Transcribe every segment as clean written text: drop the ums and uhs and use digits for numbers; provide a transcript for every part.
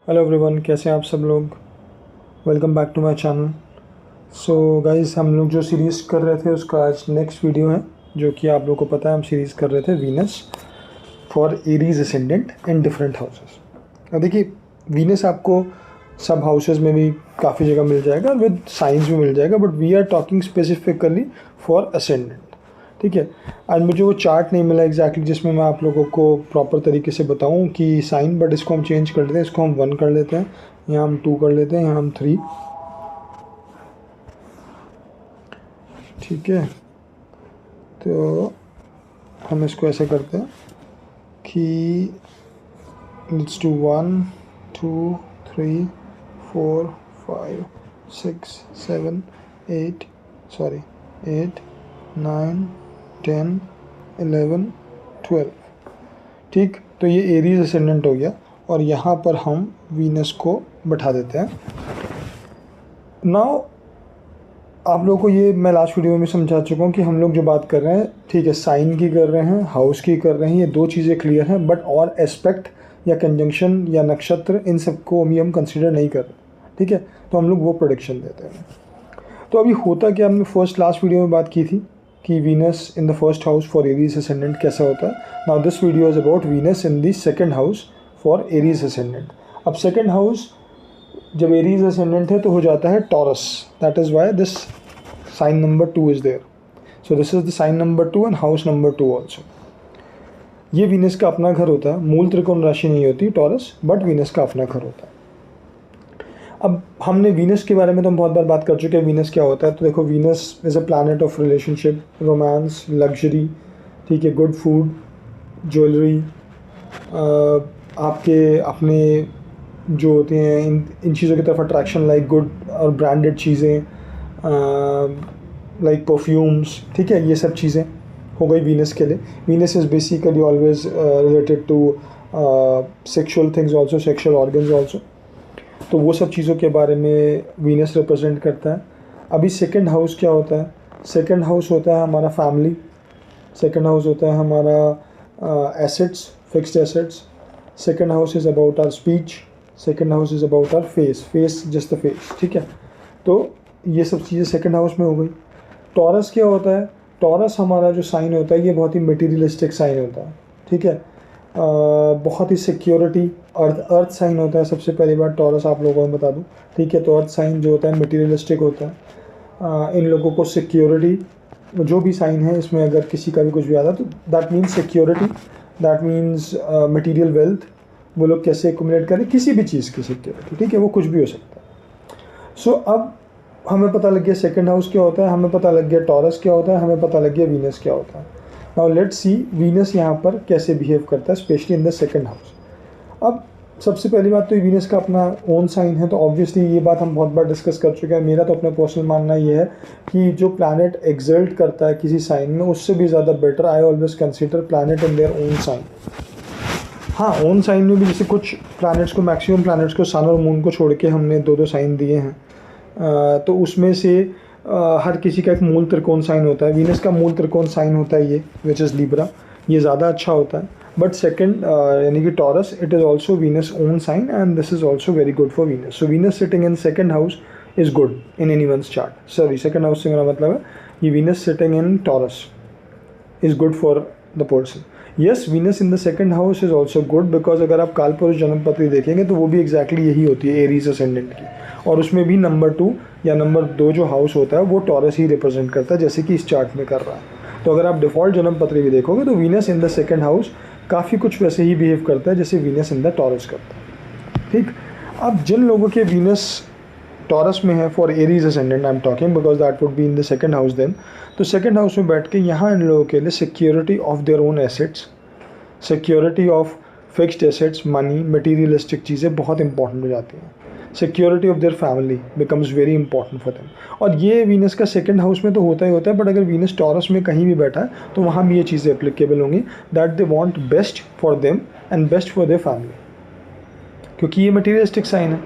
Hello everyone, कैसे हैं आप सब लोग। Welcome back to my channel. So guys, हम लोग जो सीरीज़ कर रहे थे उसका आज नेक्स्ट वीडियो है, जो कि आप लोगों को पता है हम सीरीज़ कर रहे थे Venus for Aries ascendant in different houses. अब देखिए, वीनस आपको सब हाउसेस में भी काफ़ी जगह मिल जाएगा, विद साइंस भी मिल जाएगा, but we are talking specifically for ascendant. ठीक है। आज मुझे वो चार्ट नहीं मिला एग्जैक्टली जिसमें मैं आप लोगों को प्रॉपर तरीके से बताऊं कि साइन, बट इसको हम चेंज कर देते हैं। इसको हम 1 कर लेते हैं, यहाँ हम 2 कर लेते हैं, यहाँ हम 3। ठीक है, तो हम इसको ऐसे करते हैं कि लेट्स डू 1 2 3 4 5 6 7 8 सॉरी 8 9 10 11 12। ठीक, तो ये एरीज असेंडेंट हो गया और यहाँ पर हम वीनस को बैठा देते हैं। नाउ आप लोगों को ये मैं लास्ट वीडियो में समझा चुका हूँ कि हम लोग जो बात कर रहे हैं, ठीक है, साइन की कर रहे हैं, हाउस की कर रहे हैं, ये दो चीज़ें क्लियर हैं, बट और एस्पेक्ट या कंजंक्शन या नक्षत्र इन सबको हम कंसिडर नहीं कर रहे। ठीक है, तो हम लोग वो प्रोडिक्शन देते हैं। तो अभी होता क्या, हमने फर्स्ट लास्ट वीडियो में बात की थी कि Venus in the first house for Aries ascendant कैसा होता है। Now this video is about Venus in the second house for Aries ascendant. अब सेकंड हाउस जब एरीज असेंडेंट है तो हो जाता है Taurus. That is why this sign number 2 is there. So this is the sign number 2 and house number 2 also. ये Venus का अपना घर होता है, मूल त्रिकोण राशि नहीं होती टॉरस, बट वीनस का अपना घर होता है। अब हमने वीनस के बारे में तो हम बहुत बार बात कर चुके हैं, वीनस क्या होता है। तो देखो, Venus is a planet of relationship, romance, luxury, ठीक है, गुड फूड, ज्वेलरी, आपके अपने जो होते हैं इन चीज़ों की तरफ अट्रैक्शन, लाइक गुड और ब्रांडेड चीज़ें, लाइक परफ्यूम्स। ठीक है, ये सब चीज़ें हो गई वीनस के लिए। Venus is basically always related to sexual things also, sexual organs also. तो वो सब चीज़ों के बारे में वीनस रिप्रेजेंट करता है। अभी सेकंड हाउस क्या होता है? सेकंड हाउस होता है हमारा फैमिली, सेकंड हाउस होता है हमारा assets, fixed assets. Second house is about our speech, second house is about our face, just the face. ठीक है, तो ये सब चीज़ें सेकंड हाउस में हो गई। टॉरस क्या होता है? टॉरस हमारा जो साइन होता है ये बहुत ही मटीरियलिस्टिक साइन होता है। ठीक है, बहुत ही सिक्योरिटी, अर्थ साइन होता है। सबसे पहली बात टॉरस आप लोगों को मैं बता दूं, ठीक है, तो अर्थ साइन जो होता है मटीरियलिस्टिक होता है। इन लोगों को सिक्योरिटी, जो भी साइन है इसमें अगर किसी का भी कुछ भी आता है तो that means security, that means material wealth. वो लोग कैसे एक्यूमुलेट करें किसी भी चीज़ की सिक्योरिटी, ठीक है, वो कुछ भी हो सकता है। सो अब हमें पता लग गया सेकंड हाउस क्या होता है, हमें पता लग गया टॉरस क्या होता है, हमें पता लग गया वीनस क्या होता है। नाउ लेट्स सी वीनस यहाँ पर कैसे बिहेव करता है, specially in the second house. अब सबसे पहली बात तो वीनस का अपना ओन साइन है, तो ऑब्वियसली ये बात हम बहुत बार डिस्कस कर चुके हैं। मेरा तो अपना पर्सनल मानना ये है कि जो प्लैनेट एक्सल्ट करता है किसी साइन में, उससे भी ज़्यादा better I always consider planet in their own sign. हाँ, ओन साइन में भी जैसे कुछ प्लैनेट्स को, मैक्सिमम प्लैनेट्स को, सन और मून को छोड़ के हमने दो दो साइन दिए हैं, तो उसमें से हर किसी का एक मूल त्रिकोण साइन होता है। वीनस का मूल त्रिकोण साइन होता है ये, विच इज़ लिब्रा। ये ज़्यादा अच्छा होता है। बट सेकंड यानी कि Taurus, it is also Venus own sign and this is also very good for Venus. So Venus sitting in second house is good in any one's chart. Sorry, second house से मेरा मतलब है ये Venus sitting in Taurus is good for the person. Yes, Venus in the second house is also good because अगर आप कालपुरुष जन्म पत्री देखेंगे तो वो भी एग्जैक्टली यही होती है, एरीज असेंडेंट की, और उसमें भी नंबर 2 या नंबर 2 जो हाउस होता है वो टॉरस ही रिप्रेजेंट करता है, जैसे कि इस चार्ट में कर रहा है। तो अगर आप डिफ़ॉल्ट जन्म पत्री भी देखोगे तो Venus in the second house काफ़ी कुछ वैसे ही बिहेव करता है जैसे वीनस इन द टॉरस करता है। ठीक, अब जिन लोगों के वीनस टॉरस में है for Aries ascendant, I am talking because that would be in the second house then, तो सेकंड हाउस में बैठ के यहाँ इन लोगों के लिए security of their own assets, security of fixed assets, money, materialistic चीज़ें बहुत इंपॉर्टेंट हो जाती हैं। Security of their family becomes very important for them. और ये वीनस का सेकंड हाउस में तो होता ही होता है, बट अगर वीनस टॉरस में कहीं भी बैठा है तो वहाँ भी ये चीज़ें एप्लीकेबल होंगी, that they want best for them and best for their family, क्योंकि ये मटीरियलिस्टिक साइन है।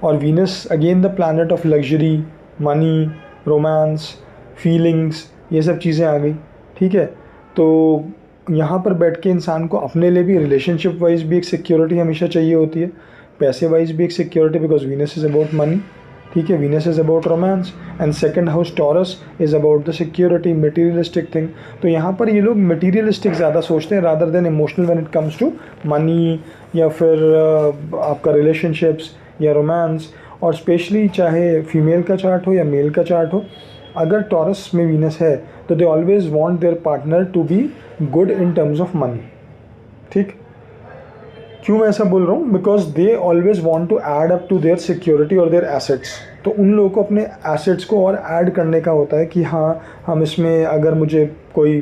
और Venus again the planet of luxury, money, romance, feelings, ये सब चीज़ें आ गई। ठीक है, तो यहाँ पर बैठ के इंसान को अपने लिए भी रिलेशनशिप वाइज भी एक सिक्योरिटी हमेशा चाहिए होती है पैसे वाइज भी एक security, because Venus is about money, ठीक है, Venus is about romance, and second house Taurus is about the security, materialistic thing. तो यहाँ पर ये लोग मटेरियलिस्टिक ज़्यादा सोचते हैं rather than emotional when it comes to money या फिर आपका रिलेशनशिप्स या रोमांस। और स्पेशली चाहे फीमेल का चार्ट हो या मेल का चार्ट हो, अगर टॉरस में वीनस है तो they always want their partner to be good in terms of money, ठीक। क्यों मैं ऐसा बोल रहा हूँ? Because they always want to add up to their security और देयर एसेट्स। तो उन लोगों को अपने एसेट्स को और ऐड करने का होता है कि हाँ, हम इसमें अगर मुझे कोई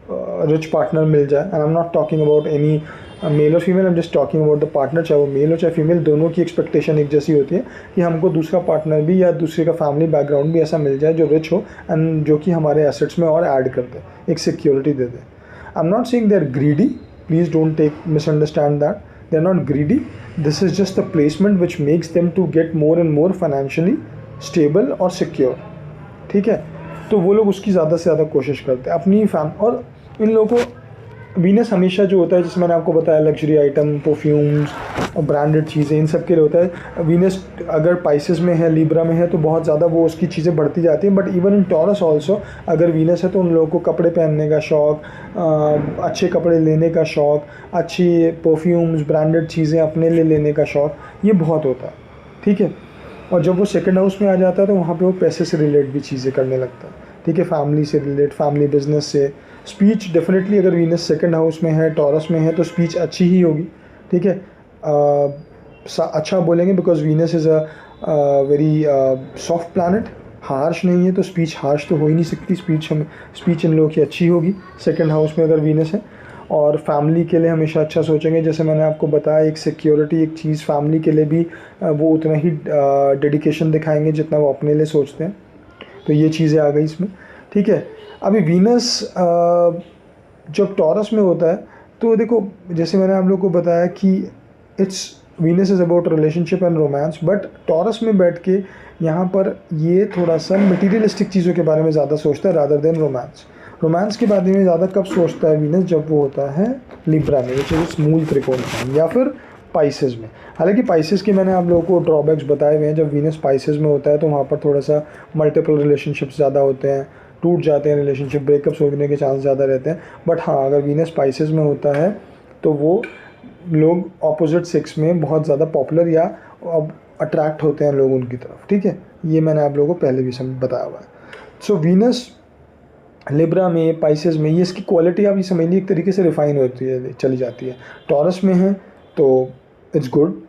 रिच पार्टनर मिल जाए, and I am not talking about any male और female, I am just talking about the partner, चाहे वो मेल हो चाहे फीमेल, दोनों की एक्सपेक्टेशन एक जैसी होती है कि हमको दूसरा पार्टनर भी या दूसरे का फैमिली बैकग्राउंड भी ऐसा मिल जाए जो रिच हो एंड जो कि हमारे एसेट्स में और ऐड कर दे, एक सिक्योरिटी दे दे। I am not saying they are greedy, please don't take misunderstand that, they are not greedy. This is just a placement which makes them to get more and more financially stable और secure, ठीक है। तो वो लोग उसकी ज़्यादा से ज़्यादा कोशिश करते हैं अपनी और इन लोगों को वीनस हमेशा जो होता है, जैसे मैंने आपको बताया, लग्जरी आइटम, परफ्यूम्स और ब्रांडेड चीज़ें, इन सब के लिए होता है। वीनस अगर पाइसेस में है, लिब्रा में है, तो बहुत ज़्यादा वो उसकी चीज़ें बढ़ती जाती हैं। But even in taurus also अगर वीनस है तो उन लोगों को कपड़े पहनने का शौक़, अच्छे कपड़े लेने का शौक़, अच्छी परफ्यूम्स, ब्रांडेड चीज़ें अपने लिए लेने का शौक़, ये बहुत होता है, ठीक है। और जब वो सेकंड हाउस में आ जाता है तो वहाँ पे वो पैसे से रिलेट भी चीज़ें करने लगता है, ठीक है, फैमिली से रिलेट, फैमिली बिजनेस से। स्पीच डेफिनेटली अगर वीनस सेकंड हाउस में है, टॉरस में है, तो स्पीच अच्छी ही होगी, ठीक है, अच्छा बोलेंगे, because Venus is a very soft planet, harsh नहीं है, तो स्पीच हार्श तो हो ही नहीं सकती। स्पीच इन लोगों की अच्छी होगी सेकंड हाउस में अगर वीनस है। और फैमिली के लिए हमेशा अच्छा सोचेंगे, जैसे मैंने आपको बताया, एक सिक्योरिटी एक चीज़, फैमिली के लिए भी वो उतना ही डेडिकेशन दिखाएंगे जितना वो अपने लिए सोचते हैं। तो ये चीज़ें आ गई इसमें, ठीक है। अभी वीनस जब टॉरस में होता है तो देखो, जैसे मैंने आप लोग को बताया कि Venus is about relationship and romance, but taurus में बैठ के यहाँ पर ये थोड़ा सा मटीरियलिस्टिक चीज़ों के बारे में ज़्यादा सोचता है रादर देन रोमांस। रोमांस के बारे में ज़्यादा कब सोचता है वीनस? जब वो होता है लिब्रा में, विच इज़ मूल त्रिकोण साइन, या फिर पाइसेस में। हालांकि पाइसेस के मैंने आप लोगों को ड्रॉबैक्स बताए हुए हैं। जब वीनस पाइसेस में होता है तो वहाँ पर थोड़ा सा मल्टीपल रिलेशनशिप्स ज़्यादा होते हैं, टूट जाते हैं रिलेशनशिप, ब्रेकअप्स होने के चांस ज़्यादा रहते हैं। बट हाँ, अगर वीनस पाइसेस में होता है तो वो लोग ऑपोजिट सेक्स में बहुत ज़्यादा पॉपुलर या अट्रैक्ट होते हैं लोग उनकी तरफ, ठीक है। ये मैंने आप लोगों को पहले भी बताया हुआ है। सो वीनस लिब्रा में, पाइसेस में, ये इसकी क्वालिटी आप ये समझ लीजिए एक तरीके से रिफाइन होती है, चली जाती है। टॉरस में है तो इट्स गुड,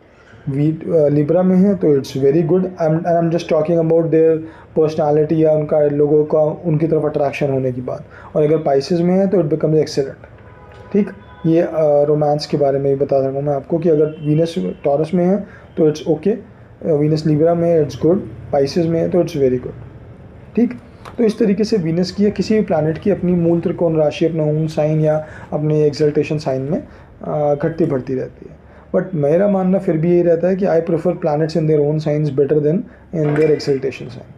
लिब्रा में है तो it's very good, and I am just talking about their personality या उनका लोगों का उनकी तरफ अट्रैक्शन होने की बात। और अगर पाइसेस में है तो इट बिकम्स एक्सेलेंट, ठीक। ये रोमांस के बारे में भी बता रहा हूँ मैं आपको कि अगर वीनस टॉरस में है तो इट्स ओके, वीनस लिब्रा में इट्स गुड, पाइसेस में है तो इट्स वेरी गुड, ठीक। तो इस तरीके से वीनस की या किसी भी प्लैनेट की अपनी मूल त्रिकोण राशि, अपना ओन साइन या अपने एक्सल्टेशन साइन में घटती बढ़ती रहती है। बट मेरा मानना फिर भी यही रहता है कि I prefer planets in their own signs better than in their exaltation sign.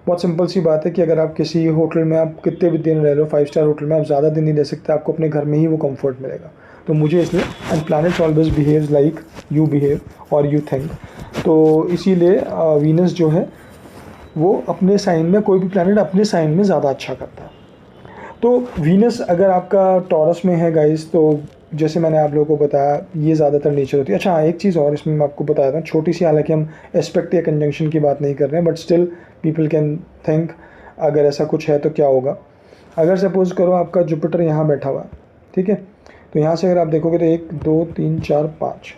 बहुत सिंपल सी बात है कि अगर आप किसी होटल में आप कितने भी दिन रह लो, 5 स्टार होटल में आप ज़्यादा दिन नहीं रह सकते, आपको अपने घर में ही वो कंफर्ट मिलेगा। तो मुझे इसलिए, and planets always behaves like you behave और यू थिंक, तो इसीलिए वीनस जो है वो अपने साइन में, कोई भी प्लैनेट अपने साइन में ज़्यादा अच्छा करता है। तो वीनस अगर आपका टॉरस में है गाइस, तो जैसे मैंने आप लोगों को बताया ये ज़्यादातर नेचर होती है। अच्छा, एक चीज़ और इसमें मैं आपको बता देता हूँ, छोटी सी, हालांकि हम एस्पेक्ट या कंजंक्शन की बात नहीं कर रहे हैं, but still people can think अगर ऐसा कुछ है तो क्या होगा। अगर सपोज करो आपका जुपिटर यहाँ बैठा हुआ, ठीक है, तो यहाँ से अगर आप देखोगे तो 1 2 3 4 5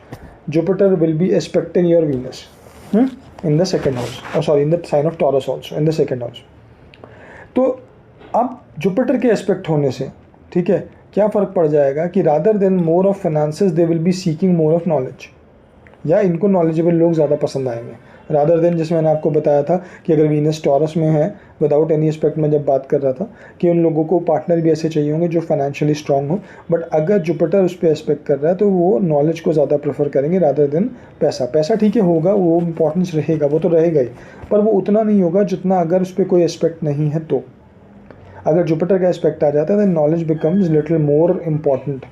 Jupiter will be expecting your Venus in the second house, sorry, in the sign of Taurus also, in the second house. तो अब जुपिटर के एस्पेक्ट होने से, ठीक है, क्या फ़र्क पड़ जाएगा कि rather than more of finances they will be seeking more of knowledge, या इनको नॉलेजेबल लोग ज़्यादा पसंद आएंगे रादर देन, जैसे मैंने आपको बताया था कि अगर वीनस टॉरस में है, विदाउट एनी एस्पेक्ट में जब बात कर रहा था कि उन लोगों को पार्टनर भी ऐसे चाहिए होंगे जो फाइनेंशियली स्ट्रांग हो। बट अगर जुपिटर उस पर एस्पेक्ट कर रहा है तो वो नॉलेज को ज़्यादा प्रेफर करेंगे रादर देन पैसा। पैसा ठीक है होगा, वो इंपॉर्टेंस रहेगा, वो तो रहेगा ही, पर वो उतना नहीं होगा जितना अगर उस पर कोई एस्पेक्ट नहीं है। तो अगर जुपिटर का एस्पेक्ट आ जाता है तो knowledge becomes little more important,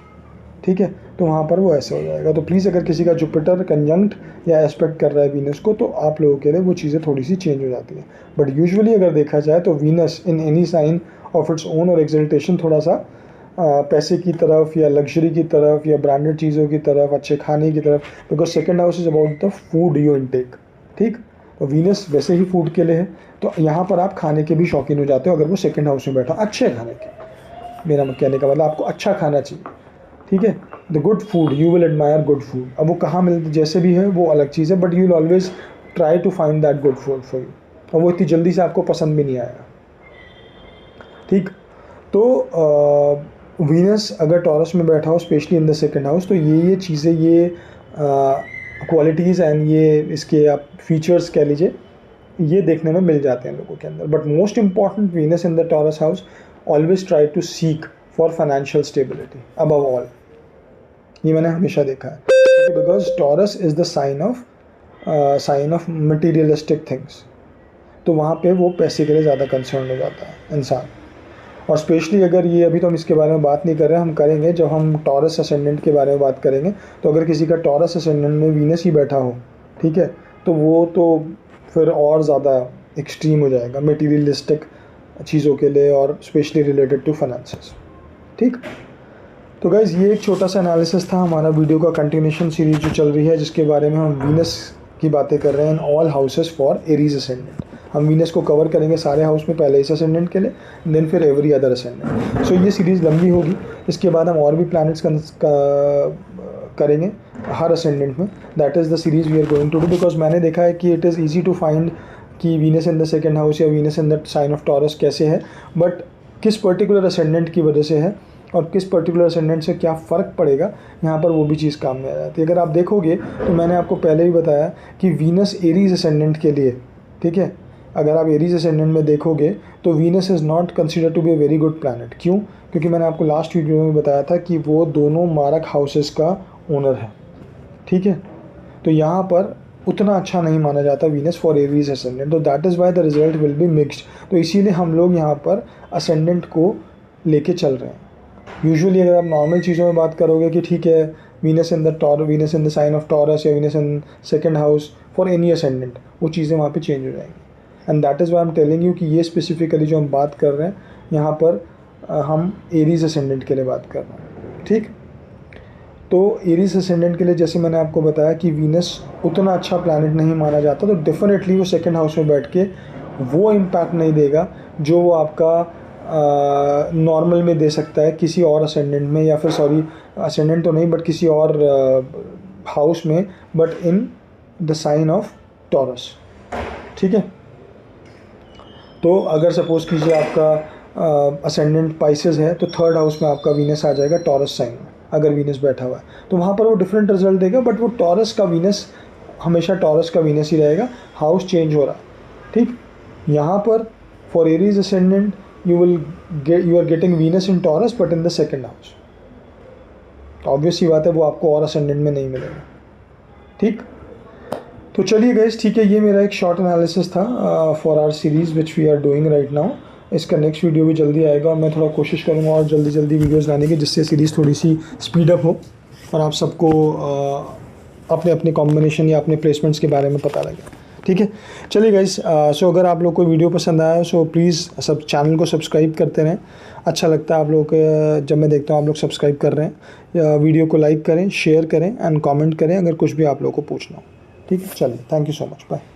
ठीक है, तो वहाँ पर वो ऐसे हो जाएगा। तो प्लीज़ अगर किसी का जुपिटर कंजंक्ट या एस्पेक्ट कर रहा है वीनस को, तो आप लोगों के लिए वो चीज़ें थोड़ी सी चेंज हो जाती है। बट यूजुअली अगर देखा जाए तो Venus in any sign of its own और एक्सल्टेशन थोड़ा सा पैसे की तरफ या लग्जरी की तरफ या ब्रांडेड चीज़ों की तरफ, अच्छे खाने की तरफ, because second house is about the food you intake. ठीक, तो वीनस वैसे ही फूड के लिए है, तो यहाँ पर आप खाने के भी शौकीन हो जाते हो अगर वो सेकेंड हाउस में बैठा, अच्छे खाने के। मेरा कहने का मतलब आपको अच्छा खाना चाहिए, ठीक है। The good food, you will admire good food. अब वो कहाँ मिलती जैसे भी है वो अलग चीज़ है, but you will always try to find that good food for you, और वो इतनी जल्दी से आपको पसंद भी नहीं आएगा। ठीक, तो वीनस अगर टॉरस में बैठा हो specially in the second house, तो ये चीज़ें, ये क्वालिटीज़ एंड ये इसके आप फीचर्स कह लीजिए, ये देखने में मिल जाते हैं लोगों के अंदर। But most important, Venus in the Taurus house always try to seek for financial stability above all. ये मैंने हमेशा देखा है, because Taurus is the sign of materialistic things. तो वहाँ पे वो पैसे के लिए ज़्यादा कंसर्न हो जाता है इंसान। और स्पेशली अगर ये, अभी तो हम इसके बारे में बात नहीं कर रहे हैं, हम करेंगे जब हम टॉरस असेंडेंट के बारे में बात करेंगे। तो अगर किसी का टॉरस असेंडेंट में वीनस ही बैठा हो, ठीक है, तो वो तो फिर और ज़्यादा एक्सट्रीम हो जाएगा मटीरियलिस्टिक चीज़ों के लिए, और स्पेशली रिलेटेड टू फाइनेंसेस। ठीक, तो गाइज़ ये एक छोटा सा एनालिसिस था हमारा वीडियो का कंटिन्यूशन सीरीज जो चल रही है, जिसके बारे में हम वीनस की बातें कर रहे हैं in all houses for Aries ascendant. हम वीनस को कवर करेंगे सारे हाउस में, पहले इस असेंडेंट के लिए, देन फिर एवरी अदर असेंडेंट। सो ये सीरीज़ लंबी होगी, इसके बाद हम और भी प्लैनेट्स करेंगे हर असेंडेंट में। That is the series we are going to do, because मैंने देखा है कि it is easy to find कि Venus in the second house या Venus in the sign of Taurus कैसे है, बट किस पर्टिकुलर असेंडेंट की वजह से है और किस पर्टिकुलर असेंडेंट से क्या फ़र्क पड़ेगा, यहाँ पर वो भी चीज़ काम में आ जाती है। अगर आप देखोगे तो मैंने आपको पहले ही बताया कि वीनस एरीज असेंडेंट के लिए, ठीक है, अगर आप एरीज असेंडेंट में देखोगे तो Venus is not consider to be a very good planet. क्यों? क्योंकि मैंने आपको लास्ट वीडियो में बताया था कि वो दोनों मारक हाउसेस का ओनर है, ठीक है। तो यहाँ पर उतना अच्छा नहीं माना जाता वीनस फॉर एरीज असेंडेंट, तो that is why the result will be mixed. तो इसीलिए हम लोग यहाँ पर असेंडेंट को लेके चल रहे हैं। यूजुअली अगर आप नॉर्मल चीज़ों में बात करोगे कि ठीक है, Venus in the sign of Taurus या Venus in second house for any ascendant, वो चीज़ें वहाँ पे चेंज हो जाएंगी। And that is why I am telling you कि ये स्पेसिफिकली जो हम बात कर रहे हैं यहाँ पर हम एरीज असेंडेंट के लिए बात कर रहे हैं। ठीक, तो एरीज असेंडेंट के लिए जैसे मैंने आपको बताया कि वीनस उतना अच्छा प्लैनेट नहीं माना जाता, तो डेफिनेटली वो सेकेंड हाउस में बैठ के वो इम्पैक्ट नहीं देगा जो वो आपका नॉर्मल में दे सकता है किसी और असेंडेंट में, या फिर सॉरी असेंडेंट तो नहीं बट किसी और हाउस में, but in the sign of Taurus. ठीक है, तो अगर सपोज़ कीजिए आपका असेंडेंट पाइसेस है, तो थर्ड हाउस में आपका वीनस आ जाएगा टॉरस साइन में, अगर वीनस बैठा हुआ है तो वहाँ पर वो डिफरेंट रिजल्ट देगा, बट वो टॉरस का वीनस हमेशा टॉरस का वीनस ही रहेगा, हाउस चेंज हो रहा है। ठीक, यहाँ पर for Aries ascendant you are getting Venus in Taurus but in the second house। Obvious सी बात है वो आपको और असेंडेंट में नहीं मिलेगा। ठीक, तो चलिए गाइस, ठीक है, ये मेरा एक शॉर्ट एनालिसिस था for our series which we are doing right now. इसका नेक्स्ट वीडियो भी जल्दी आएगा और मैं थोड़ा कोशिश करूँगा और जल्दी वीडियोज़ लाने की, जिससे सीरीज़ थोड़ी सी स्पीड अप हो और आप सबको अपने अपने कॉम्बिनेशन या अपने प्लेसमेंट्स के बारे में पता लगे। ठीक है, चलिए गाइस, सो अगर आप लोग को वीडियो पसंद आया सो प्लीज़ सब चैनल को सब्सक्राइब करते रहें। अच्छा लगता है आप लोग जब मैं देखता हूँ आप लोग सब्सक्राइब कर रहे हैं। वीडियो को लाइक करें, शेयर करें एंड कमेंट करें अगर कुछ भी आप लोग को पूछना हो। ठीक है, चलिए, thank you so much, bye.